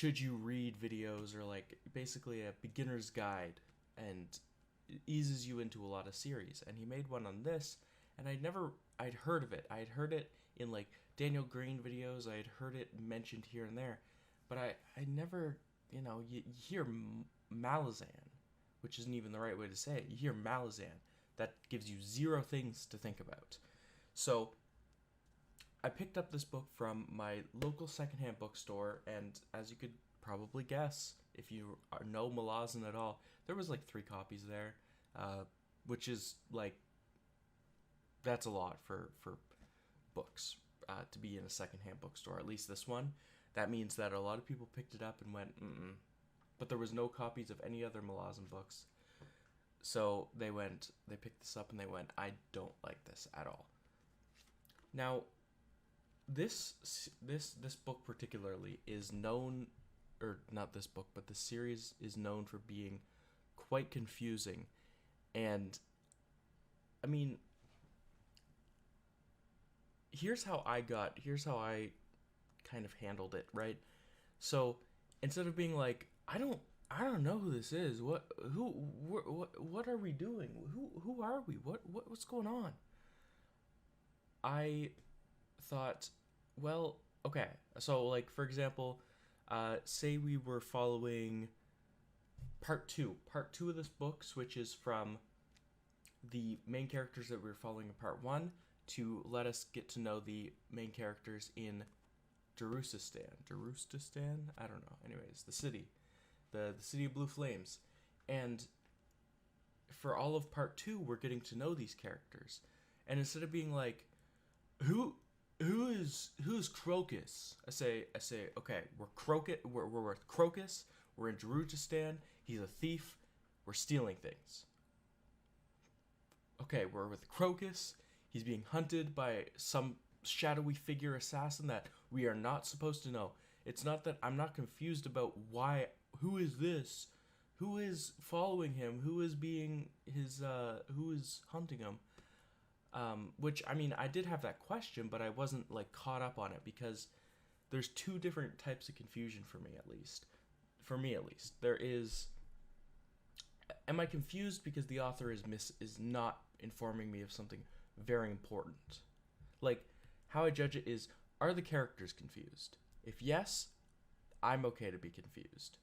should you read videos, or like basically a beginner's guide, and it eases you into a lot of series. And he made one on this, and I'd heard of it. I'd heard it in like Daniel Green videos. I had heard it mentioned here and there, but I never, you hear Malazan, which isn't even the right way to say it. You hear Malazan. That gives you zero things to think about. So I picked up this book from my local secondhand bookstore, and as you could probably guess, if you know Malazan at all, there was like 3 copies there, which is like, that's a lot for books to be in a secondhand bookstore. At least this one. That means that a lot of people picked it up and went, mm-mm. But there was no copies of any other Malazan books. So they picked this up and they went, I don't like this at all. Now, this book particularly is known, or not this book, but the series is known for being quite confusing. And I mean, here's how I kind of handled it, right? So instead of being like, I don't know who this is. What are we doing? Who are we? What's going on? I thought, well, okay. So like, for example, say we were following part 2. Part 2 of this book switches from the main characters that we were following in part 1 to let us get to know the main characters in Darusistan. I don't know. Anyways, the city. The city of blue flames. And for all of part 2, we're getting to know these characters. And instead of being like, who's Crocus? I say, okay, we're with Crocus, we're in Darusistan, he's a thief, we're stealing things. Okay, we're with Crocus, he's being hunted by some shadowy figure assassin that we are not supposed to know. It's not that I'm not confused about who is this? Who is following him? Who is who is hunting him? Which, I mean, I did have that question, but I wasn't like caught up on it, because there's 2 different types of confusion for me at least. There is, am I confused because the author is not informing me of something very important? Like, how I judge it is, are the characters confused? If yes, I'm okay to be confused.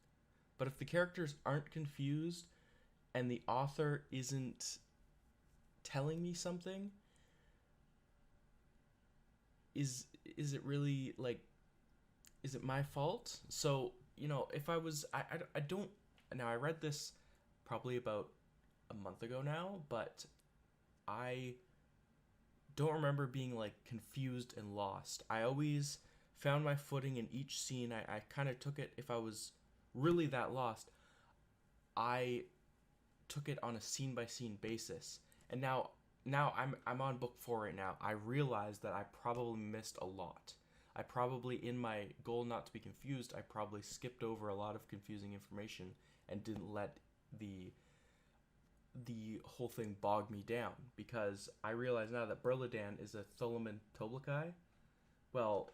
But if the characters aren't confused and the author isn't telling me something, is it really, like, is it my fault? So, if I was, I don't, now I read this probably about a month ago now, but I don't remember being like confused and lost. I always found my footing in each scene. I kind of took it, if I was really that lost, I took it on a scene by scene basis. And now I'm on book 4 right now. I realized that I probably missed a lot. I probably, in my goal not to be confused, I probably skipped over a lot of confusing information and didn't let the whole thing bog me down, because I realize now that Burladan is a Thulaman Toblakai. Well,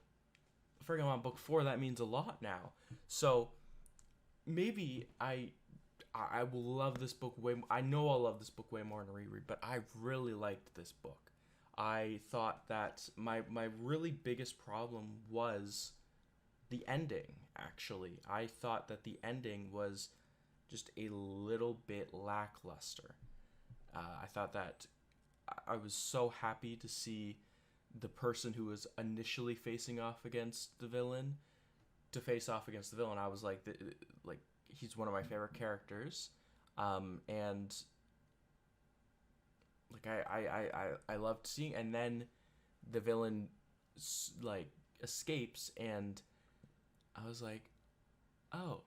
friggin' on book 4, that means a lot now. So maybe I will love this book way more. I know I'll love this book way more in a reread, but I really liked this book. I thought that my really biggest problem was the ending, actually. I thought that the ending was just a little bit lackluster. I thought that I was so happy to see the person who was initially facing off against the villain to face off against the villain. I was like, he's one of my favorite characters, and like I loved seeing. And then the villain like escapes, and I was like, oh,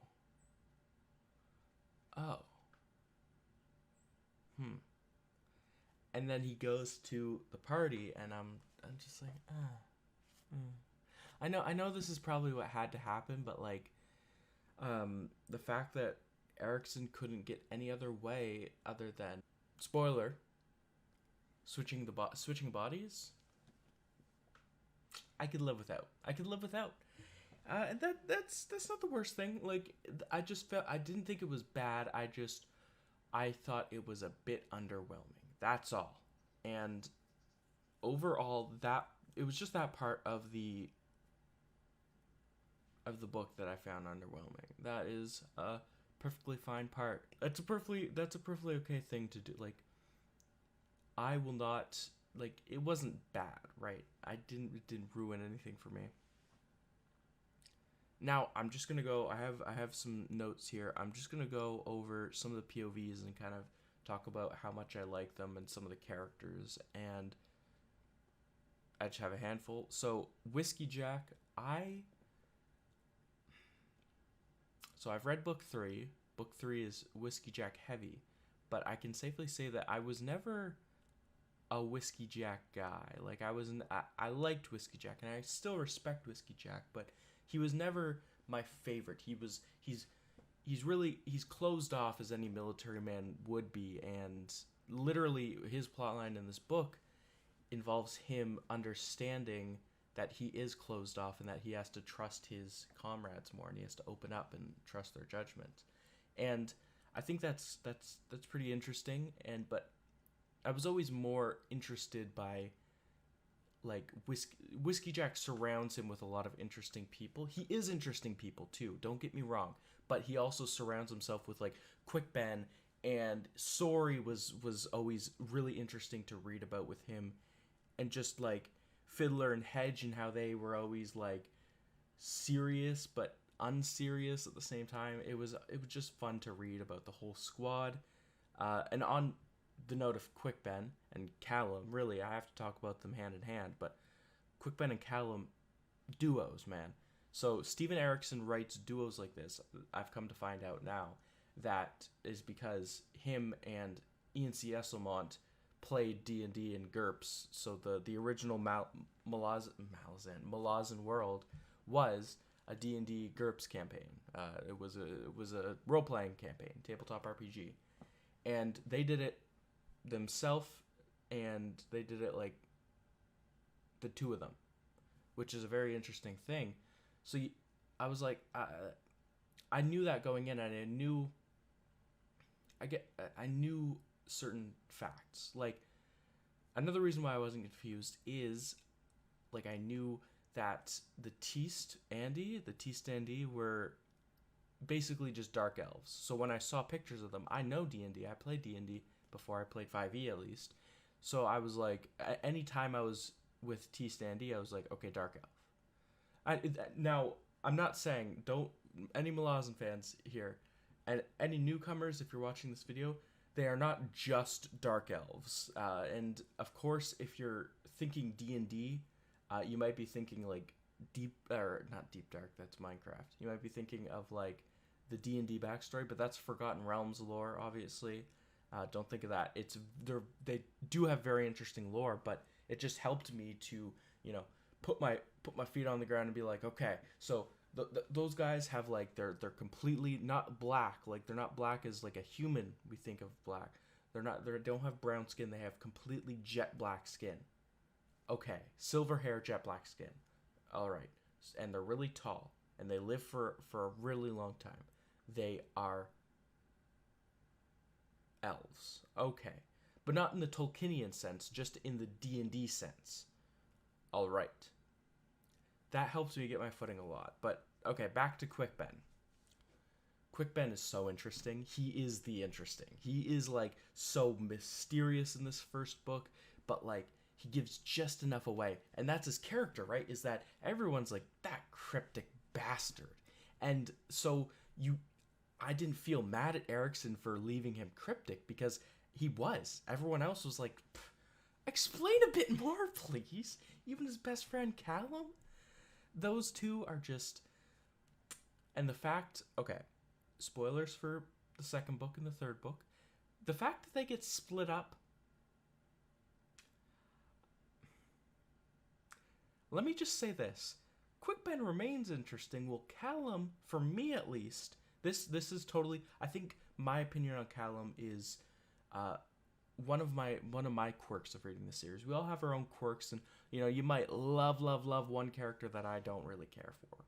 and then he goes to the party, and I'm just like, I know this is probably what had to happen, but like, the fact that Erickson couldn't get any other way other than, spoiler, switching bodies, I could live without. And that's not the worst thing. Like, I just felt I didn't think it was bad. I thought it was a bit underwhelming. That's all. And overall, that it was just that part of the book that I found underwhelming. That is a perfectly fine part. That's a perfectly okay thing to do. Like, I will not, like, it wasn't bad, right? It didn't ruin anything for me. Now I'm just gonna go. I have some notes here. I'm just gonna go over some of the POVs and kind of talk about how much I like them and some of the characters. And I just have a handful. So Whiskey Jack, I've read book three. Book three is Whiskey Jack heavy, but I can safely say that I was never a Whiskey Jack guy. Like, I liked Whiskey Jack and I still respect Whiskey Jack, but he was never my favorite. He's closed off as any military man would be, and literally his plotline in this book involves him understanding that he is closed off and that he has to trust his comrades more and he has to open up and trust their judgment. And I think that's pretty interesting. And but I was always more interested by, like, Whiskey Jack surrounds him with a lot of interesting people. He is interesting people too, don't get me wrong, but he also surrounds himself with, like, Quick Ben, and Sorry was always really interesting to read about with him, and just like Fiddler and Hedge and how they were always like serious but unserious at the same time. It was just fun to read about the whole squad. And on the note of Quick Ben and Callum, really, I have to talk about them hand in hand, but Quick Ben and Callum, duos, man. So Steven Erikson writes duos like this. I've come to find out now that is because him and Ian C. Esselmont played D&D in GURPS. So the original Malazan world was a D&D GURPS campaign. It was a role-playing campaign, tabletop RPG. And they did it themselves, and they did it like the two of them, which is a very interesting thing. So I was like, I knew that going in, and I knew certain facts. Like, another reason why I wasn't confused is, like, I knew that the Teast Andi were basically just dark elves. So when I saw pictures of them, I know D&D. I played D&D before I played 5e at least. So I was like, anytime I was with Teast Andi, I was like, okay, dark elf. Now, I'm not saying, don't, any Malazan fans here, and any newcomers, if you're watching this video, they are not just dark elves. And of course, if you're thinking D&D, you might be thinking like not Deep Dark, that's Minecraft. You might be thinking of like the D&D backstory, but that's Forgotten Realms lore, obviously. Don't think of that. They do have very interesting lore, but it just helped me to, put my feet on the ground and be like, okay, so those guys have, like, they're completely not black. Like, they're not black as like a human we think of black. They don't have brown skin. They have completely jet black skin. Okay, silver hair, jet black skin. All right, and they're really tall, and they live for a really long time. They are elves. Okay, but not in the Tolkienian sense, just in the D&D sense. All right. That helps me get my footing a lot. But, okay, back to Quick Ben. Quick Ben is so interesting. He is the interesting. He is, like, so mysterious in this first book, but, like, he gives just enough away. And that's his character, right? Is that everyone's like, that cryptic bastard. And so I didn't feel mad at Erikson for leaving him cryptic, because he was. Everyone else was like, explain a bit more, please. Even his best friend, Callum? Those two are just... And the fact... Okay, spoilers for the second book and the third book. The fact that they get split up... Let me just say this. Quick Ben remains interesting. Well, Callum, for me at least... This is totally... I think my opinion on Callum is... one of my quirks of reading the series. We all have our own quirks, and you might love one character that I don't really care for.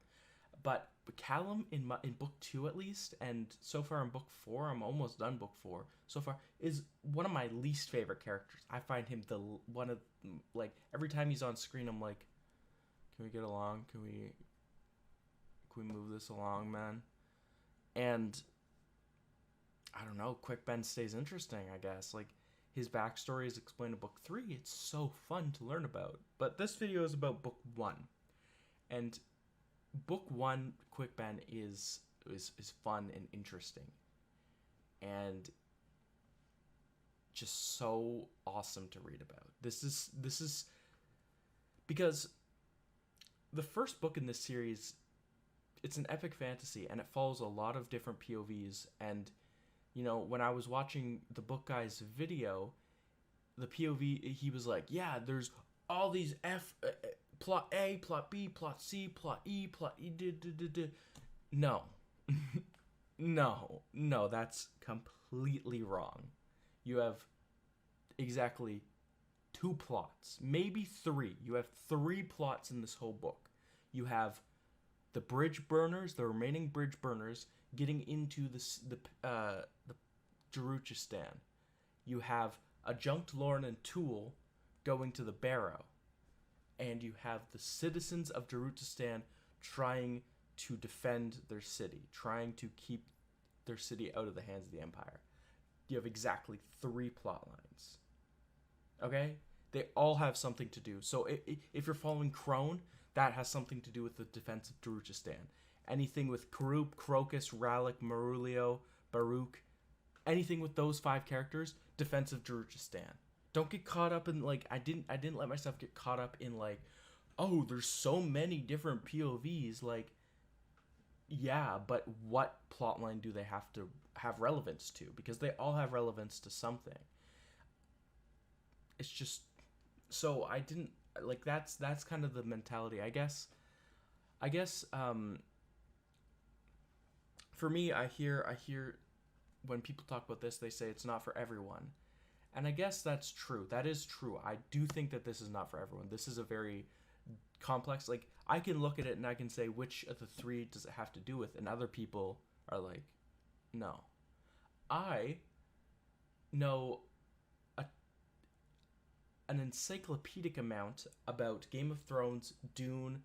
But Callum in book 2 at least, and so far in book 4, I'm almost done book 4 so far, is one of my least favorite characters. I find him the one of, like, every time he's on screen, I'm like, can we get along? Can we move this along, man? And I don't know, Quick Ben stays interesting, I guess. Like, his backstory is explained in book 3. It's so fun to learn about. But this video is about book 1. And book 1, Quick Ben, is fun and interesting. And just so awesome to read about. This is because the first book in this series, it's an epic fantasy, and it follows a lot of different POVs. And you know, when I was watching the book guy's video, the POV, he was like, yeah, there's all these plot A, plot B, plot C, plot E, plot E. No. No, that's completely wrong. You have exactly 2 plots, maybe 3. You have 3 plots in this whole book. You have the bridge burners, the remaining bridge burners, getting into the Daruchistan. You have a junked Lauren and Tool going to the Barrow. And you have the citizens of Daruchistan trying to defend their city, trying to keep their city out of the hands of the Empire. You have exactly 3 plot lines. Okay? They all have something to do. So if you're following Crone, that has something to do with the defense of Daruchistan. Anything with Karuk, Crocus, Ralik, Marulio, Baruch, anything with those 5 characters, defense of Daruchistan. Don't get caught up in, like, I didn't let myself get caught up in, like, oh, there's so many different POVs. Like, yeah, but what plotline do they have to have relevance to? Because they all have relevance to something. It's just, so I didn't, like, that's kind of the mentality, I guess, for me, I hear when people talk about this, they say it's not for everyone. And I guess that's true. That is true. I do think that this is not for everyone. This is a very complex, like, I can look at it and I can say, which of the 3 does it have to do with? And other people are like, no. I know an encyclopedic amount about Game of Thrones, Dune,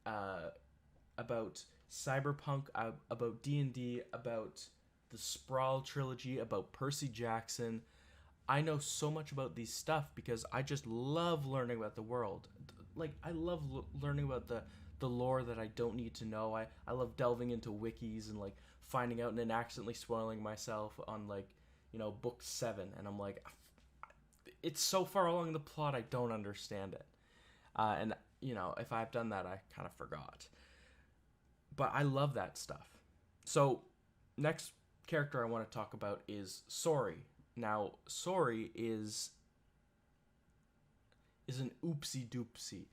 about Cyberpunk, about D&D, about the Sprawl trilogy, about Percy Jackson. I know so much about these stuff because I just love learning about the world. Like, I love learning about the lore that I don't need to know. I love delving into wikis and, like, finding out and then accidentally spoiling myself on, like, you know, book 7. And I'm like, it's so far along the plot, I don't understand it. And, you know, if I've done that, I kind of forgot. But I love that stuff. So, next character I want to talk about is Sori. Now, Sori is an oopsie doopsie.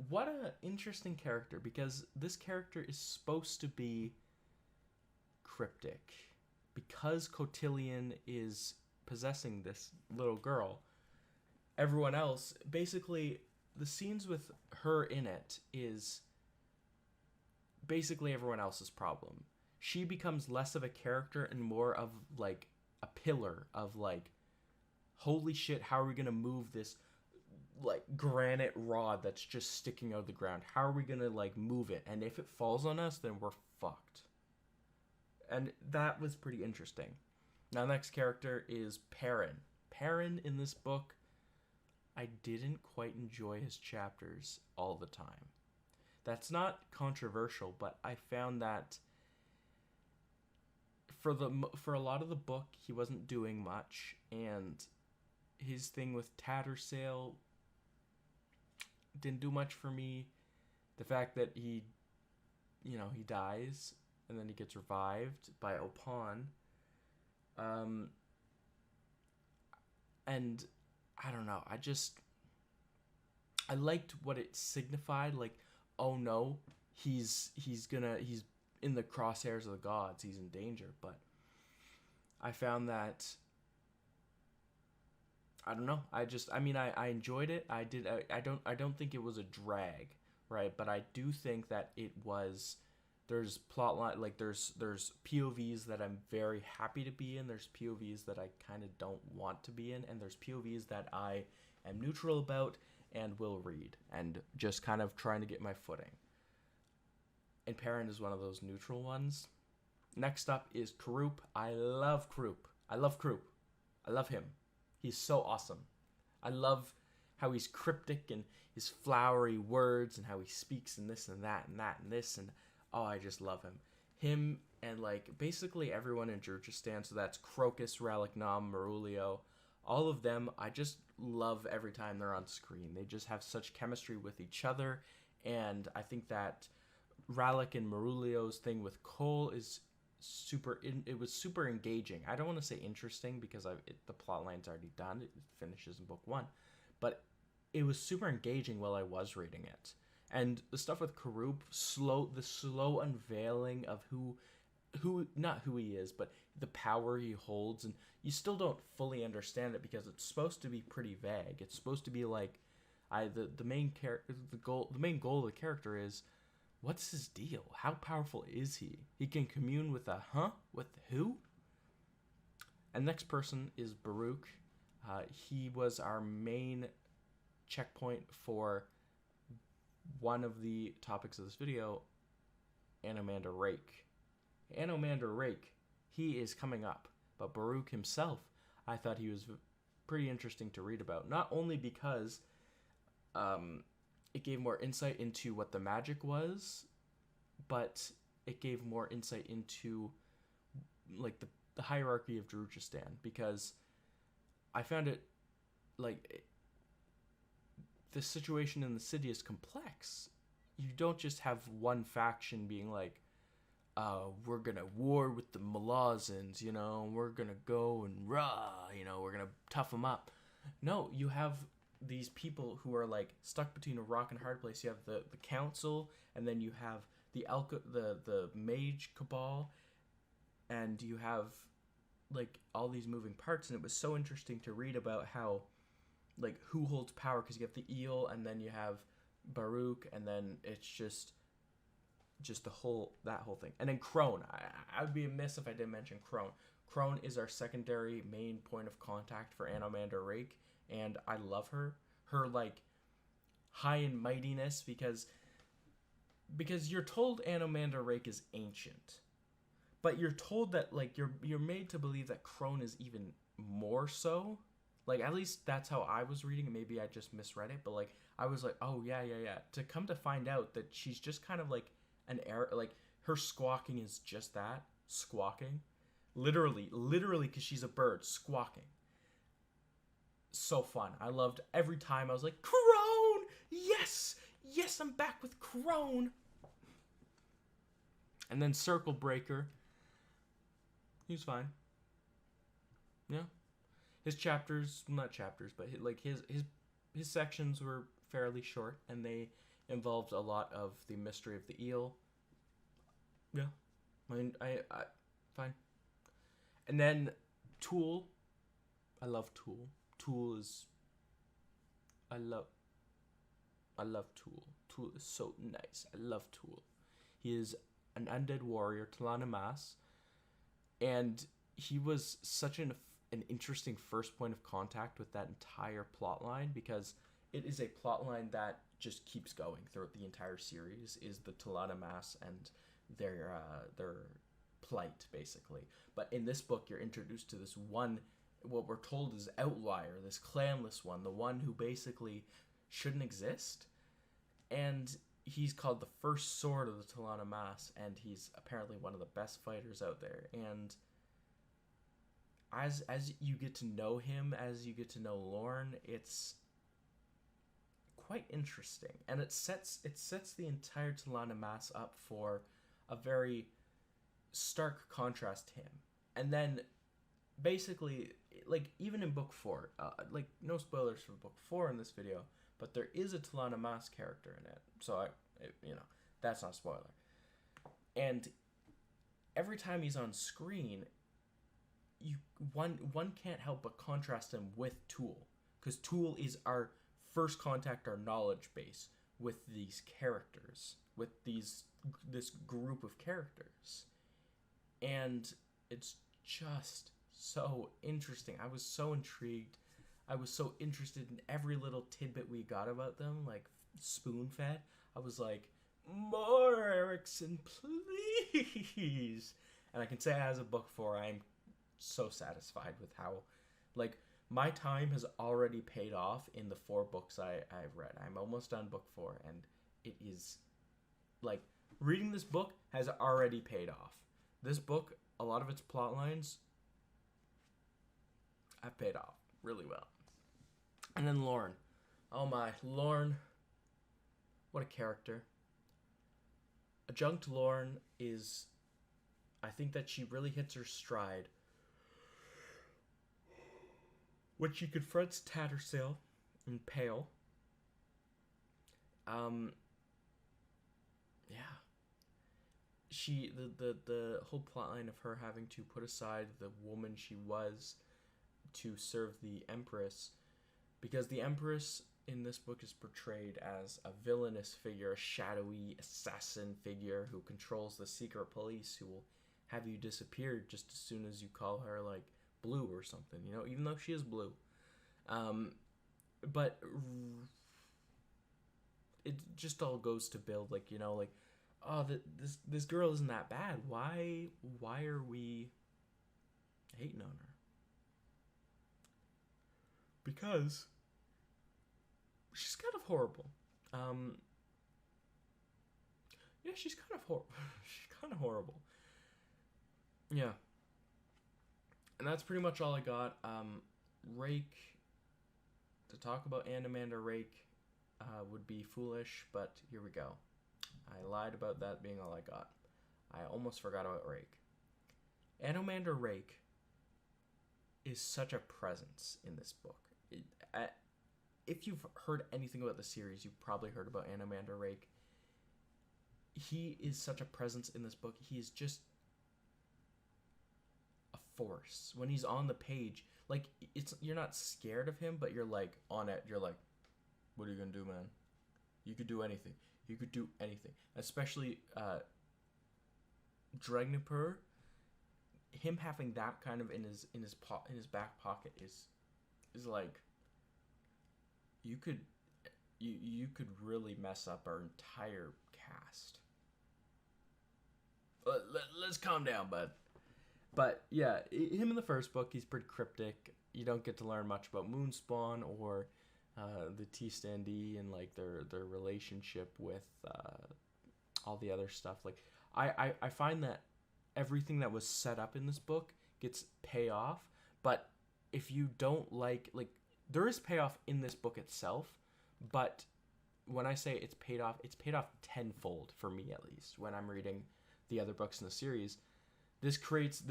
What an interesting character, because this character is supposed to be cryptic. Because Cotillion is possessing this little girl, everyone else, basically, the scenes with her in it is basically everyone else's problem. She becomes less of a character and more of, like, a pillar of, like, holy shit, how are we gonna move this, like, granite rod that's just sticking out of the ground? How are we gonna, like, move it? And if it falls on us, then we're fucked. And that was pretty interesting. Now, the next character is Perrin. Perrin in this book, I didn't quite enjoy his chapters all the time. That's not controversial, but I found that for a lot of the book, he wasn't doing much, and his thing with Tattersail didn't do much for me. The fact that he dies and then he gets revived by Opon, and I don't know, I liked what it signified, like, oh no, he's in the crosshairs of the gods, he's in danger. But I found that, I don't know, I enjoyed it. I don't think it was a drag, right? But I do think that it was there's plot line, like there's POVs that I'm very happy to be in. There's POVs that I kind of don't want to be in, and there's POVs that I am neutral about and will read, and just kind of trying to get my footing. And Perrin is one of those neutral ones. Next up is Karuk. I love Karuk. I love Karuk. I love him. He's so awesome. I love how he's cryptic and his flowery words and how he speaks and this and that and that and this, and oh, I just love him. Him and like basically everyone in Jurchistan, so that's Crocus, Ralik Nam, Marulio, all of them, I just love every time they're on screen. They just have such chemistry with each other, and I think that Ralik and Marulio's thing with Cole is it was super engaging. I don't want to say interesting because the plot line's already done. It finishes in book 1. But it was super engaging while I was reading it. And the stuff with Karuk, the slow unveiling of who not who he is, but the power he holds, and you still don't fully understand it because it's supposed to be pretty vague. It's supposed to be like the main main goal of the character is, what's his deal? How powerful is he? He can commune with with who? And next person is Baruch. He was our main checkpoint for one of the topics of this video, Anomander Rake. Anomander Rake, he is coming up. But Baruch himself, I thought he was pretty interesting to read about. Not only because it gave more insight into what the magic was, but it gave more insight into like the hierarchy of Jurchistan, because I found it like the situation in the city is complex. You don't just have one faction being like, we're gonna war with the Malazans, we're gonna go and we're gonna tough them up. No, you have these people who are like stuck between a rock and a hard place. You have the council, and then you have the mage cabal, and you have like all these moving parts. And it was so interesting to read about how like who holds power, because you have the eel, and then you have Baruch, and then it's just that whole thing. And then Crone, I would be amiss if I didn't mention Crone. Crone is our secondary main point of contact for Anomander Rake, and I love her like high in mightiness, because you're told Anomander Rake is ancient, but you're told that like you're made to believe that Crone is even more so. Like, at least that's how I was reading it. Maybe I just misread it, but like I was like, oh yeah, to come to find out that she's just kind of like an error. Like, her squawking is just that, squawking, literally because she's a bird squawking. So fun. I loved every time. I was like, Crone! Yes, I'm back with Crone. And then Circle Breaker, he was fine. Yeah, his chapters, not chapters, but his sections were fairly short, and they involved a lot of the mystery of the eel. Yeah, I fine. And then Tool, I love Tool. I love Tool. Tool is so nice. I love Tool. He is an undead warrior, Talanamas, and he was such an interesting first point of contact with that entire plot line, because it is a plot line that just keeps going throughout the entire series, is the Talanamas and their plight, basically. But in this book, you're introduced to this one, what we're told is outlier, this clanless one, the one who basically shouldn't exist, and he's called the first sword of the Talanamas, and he's apparently one of the best fighters out there. And as you get to know him, as you get to know Lorne, it's quite interesting, and it sets the entire Talanamas up for a very stark contrast to him. And then basically, like, even in book 4, like, no spoilers for book 4 in this video, but there is a Talanamas character in it, so that's not a spoiler. And every time he's on screen, one can't help but contrast him with Tool, because Tool is our first contact, our knowledge base. with these characters, with this group of characters. And it's just so interesting. I was so intrigued. I was so interested in every little tidbit we got about them, like spoon-fed. I was like, more Erickson, please. And I can say as a book 4, I'm so satisfied with how, like, my time has already paid off in the 4 books I've read. I'm almost done book 4, and it is, like, reading this book has already paid off. This book, a lot of its plot lines have paid off really well. And then Lauren. Oh my, Lauren. What a character. Adjunct Lauren is, I think that she really hits her stride when she confronts Tattersail and Pale. Yeah. She, the whole plotline of her having to put aside the woman she was to serve the Empress, because the Empress in this book is portrayed as a villainous figure, a shadowy assassin figure who controls the secret police, who will have you disappear just as soon as you call her, like, blue or something, you know, even though she is blue. But it just all goes to build, like, you know, like, oh, this girl isn't that bad. Why are we hating on her? Because she's kind of horrible. Yeah, she's kind of horrible. She's kind of horrible. Yeah. And that's pretty much all I got. Rake, to talk about Anomander Rake would be foolish, but here we go. I lied about that being all I got. I almost forgot about Rake. Anomander Rake is such a presence in this book. If you've heard anything about the series, you've probably heard about Anomander Rake. He is such a presence in this book. He is just a force. When he's on the page, like, you're not scared of him, but you're like on it. You're like, what are you gonna do, man? You could do anything. You could do anything. Especially Dragnipur. Him having that kind of in his back pocket is like, you could really mess up our entire cast. Let's calm down, bud. But yeah, him in the first book, he's pretty cryptic. You don't get to learn much about Moonspawn or the T-Standee and, like, their relationship with all the other stuff. Like, I find that everything that was set up in this book gets payoff, but if you don't like, there is payoff in this book itself, but when I say it's paid off tenfold for me, at least, when I'm reading the other books in the series. It creates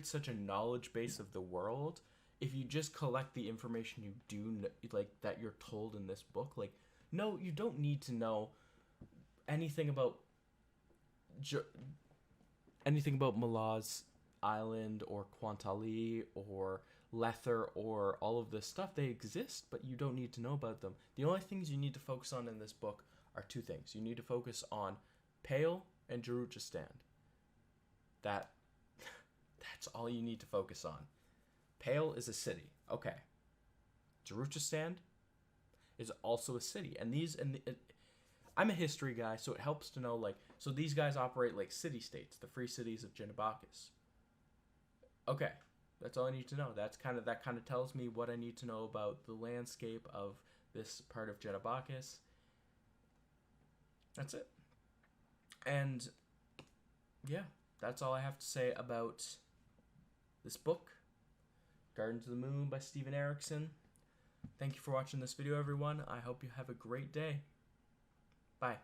such a knowledge base of the world. If you just collect the information you do, like, that you're told in this book, like, no, you don't need to know anything about Malaz Island or Quantali or Lether or all of this stuff. They exist, but you don't need to know about them. The only things you need to focus on in this book are 2 things. You need to focus on Pale and Jeruchistan. That's all you need to focus on. Pale is a city. Okay. Jeruchistan is also a city. And I'm a history guy, so it helps to know, like, so these guys operate like city-states, the free cities of Genabakis. Okay. That's all I need to know. That kind of tells me what I need to know about the landscape of this part of Genabakis. That's it. And yeah, that's all I have to say about this book, Gardens of the Moon by Steven Erikson. Thank you for watching this video, everyone. I hope you have a great day. Bye.